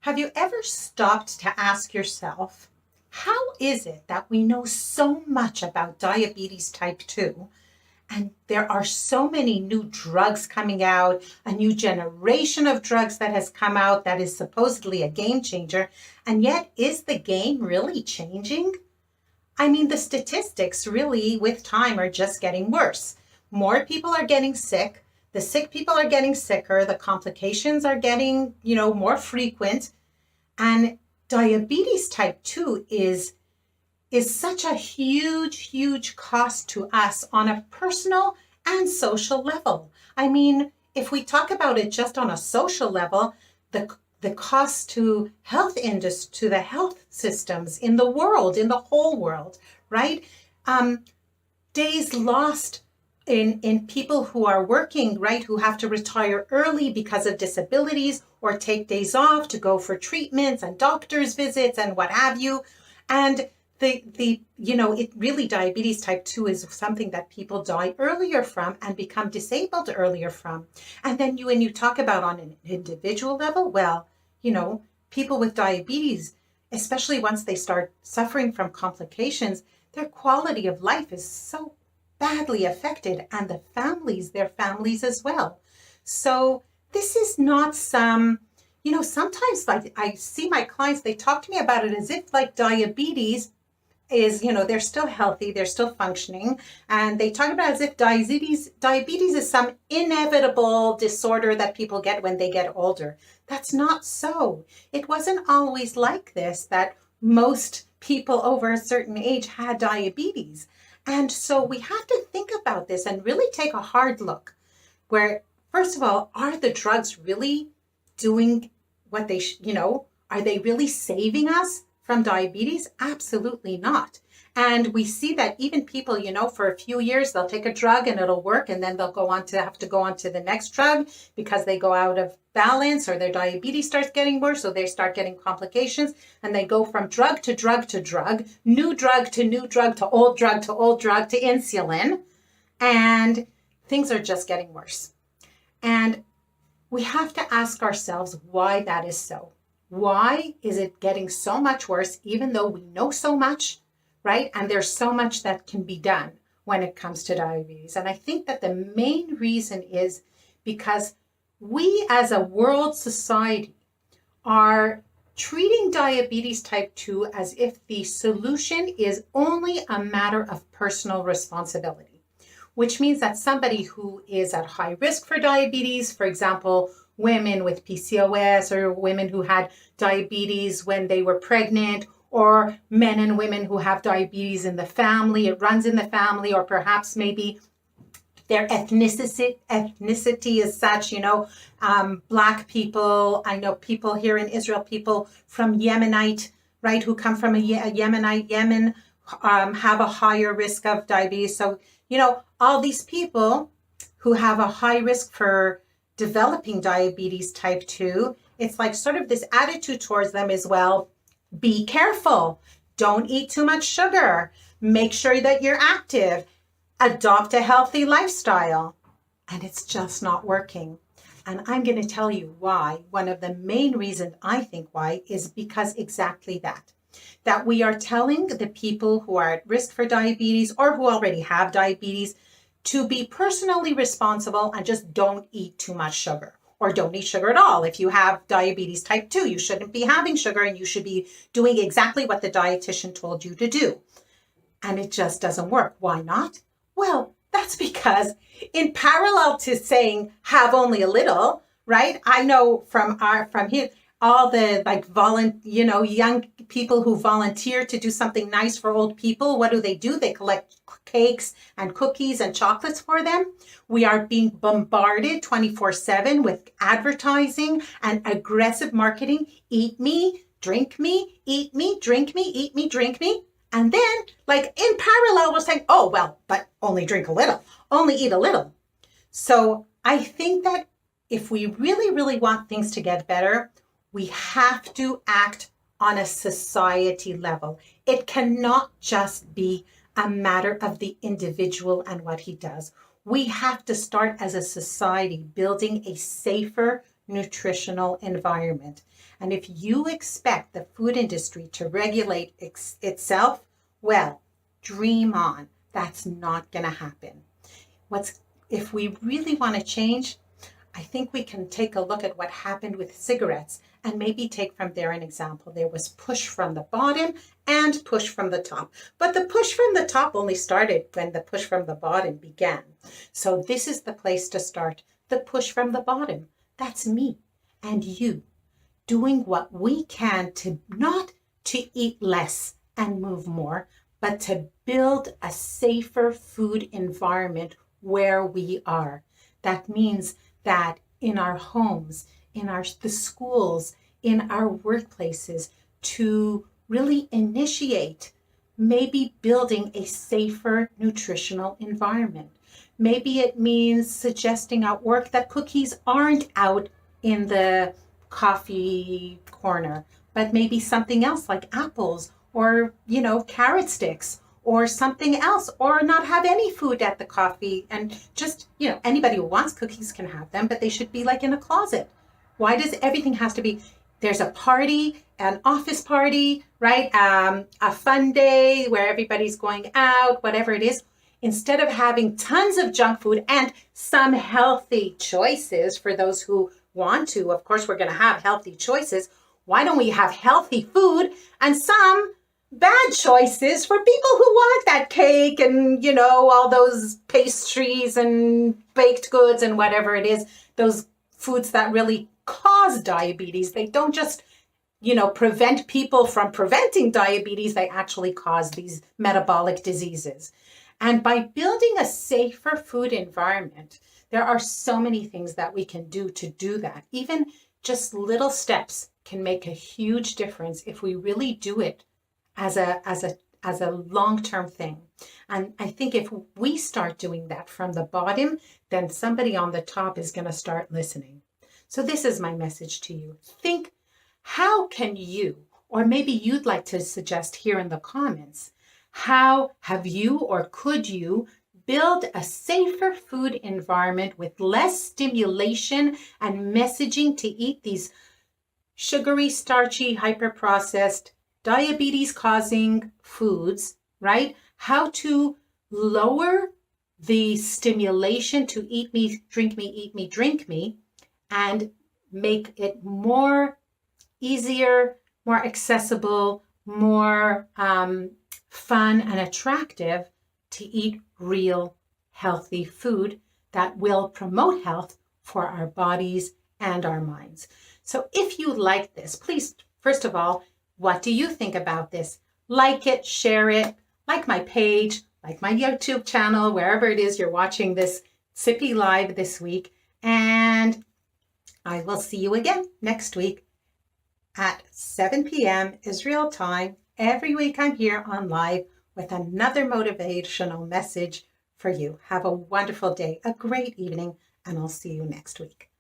Have you ever stopped to ask yourself, how is it that we know so much about diabetes type 2 and there are so many new drugs coming out, a new generation of drugs that has come out that is supposedly a game changer, and yet is the game really changing? I mean, the statistics really with time are just getting worse. More people are getting sick. The sick people are getting sicker. The complications are getting, more frequent. And diabetes type 2 is such a huge cost to us on a personal and social level. I mean, if we talk about it just on a social level, the cost to to the health systems in the world, in the whole world, right? Days lost in people who are working, right, who have to retire early because of disabilities or take days off to go for treatments and doctor's visits and what have you. And it really, diabetes type 2 is something that people die earlier from and become disabled earlier from. And then when you talk about on an individual level, well, people with diabetes, especially once they start suffering from complications, their quality of life is so badly affected, and their families as well. So this is not sometimes like I see my clients, they talk to me about it as if like diabetes is, they're still healthy, they're still functioning, and they talk about it as if diabetes is some inevitable disorder that people get when they get older. That's not so. It wasn't always like this, that most people over a certain age had diabetes. And so we have to think about this and really take a hard look where, first of all, are the drugs really doing what they, are they really saving us from diabetes? Absolutely not. And we see that even people, for a few years, they'll take a drug and it'll work, and then they'll have to go on to the next drug because they go out of balance or their diabetes starts getting worse, so they start getting complications, and they go from drug to drug to drug, new drug to old drug to old drug to insulin, and things are just getting worse. And we have to ask ourselves why that is so. Why is it getting so much worse, even though we know so much, right? And there's so much that can be done when it comes to diabetes. And I think that the main reason is because we as a world society are treating diabetes type 2 as if the solution is only a matter of personal responsibility, which means that somebody who is at high risk for diabetes, for example, women with PCOS or women who had diabetes when they were pregnant, or men and women who have diabetes in the family, it runs in the family, or perhaps maybe their ethnicity is such, Black people. I know people here in Israel, people from Yemenite, right, who come from Yemen, have a higher risk of diabetes. So, all these people who have a high risk for developing diabetes type 2, it's like sort of this attitude towards them as well. Be careful. Don't eat too much sugar. Make sure that you're active. Adopt a healthy lifestyle. And it's just not working. And I'm going to tell you why. One of the main reasons I think why is because exactly that we are telling the people who are at risk for diabetes or who already have diabetes to be personally responsible and just don't eat too much sugar, or don't eat sugar at all. If you have diabetes type 2, you shouldn't be having sugar, and you should be doing exactly what the dietitian told you to do. And it just doesn't work. Why not? Well, that's because in parallel to saying have only a little, right? I know from here, all the young people who volunteer to do something nice for old people, what do? They collect cakes and cookies and chocolates for them. We are being bombarded 24/7 with advertising and aggressive marketing. Eat me, drink me, eat me, drink me, eat me, drink me. And then, like in parallel, we're saying, oh, well, but only drink a little, only eat a little. So I think that if we really, really want things to get better, we have to act on a society level. It cannot just be a matter of the individual and what he does. We have to start as a society building a safer, nutritional environment. And if you expect the food industry to regulate itself, well, dream on. That's not going to happen. If we really want to change, I think we can take a look at what happened with cigarettes and maybe take from there an example. There was push from the bottom and push from the top. But the push from the top only started when the push from the bottom began. So this is the place to start. The push from the bottom. That's me and you doing what we can to not to eat less and move more, but to build a safer food environment where we are. That means that in our homes, in the schools, in our workplaces, to really initiate maybe building a safer nutritional environment. Maybe it means suggesting at work that cookies aren't out in the coffee corner, but maybe something else like apples or, carrot sticks or something else, or not have any food at the coffee and just, anybody who wants cookies can have them, but they should be like in a closet. Why does everything has to be, there's a party, an office party, right? A fun day where everybody's going out, whatever it is. Instead of having tons of junk food and some healthy choices for those who want to, of course, we're going to have healthy choices. Why don't we have healthy food and some bad choices for people who want that cake and, all those pastries and baked goods and whatever it is, those foods that really cause diabetes. They don't just, prevent people from preventing diabetes. They actually cause these metabolic diseases. And by building a safer food environment, there are so many things that we can do to do that. Even just little steps can make a huge difference if we really do it as a long-term thing. And I think if we start doing that from the bottom, then somebody on the top is going to start listening. So this is my message to you. Think, how can you, or maybe you'd like to suggest here in the comments, how have you or could you build a safer food environment with less stimulation and messaging to eat these sugary, starchy, hyper-processed, diabetes-causing foods, right? How to lower the stimulation to eat me, drink me, eat me, drink me, and make it more easier, more accessible, more fun and attractive to eat real healthy food that will promote health for our bodies and our minds. So if you like this, please, first of all, what do you think about this? Like it, share it, like my page, like my YouTube channel, wherever it is you're watching this Zippi Live this week. And I will see you again next week at 7 p.m. Israel time. Every week I'm here on live with another motivational message for you. Have a wonderful day, a great evening, and I'll see you next week.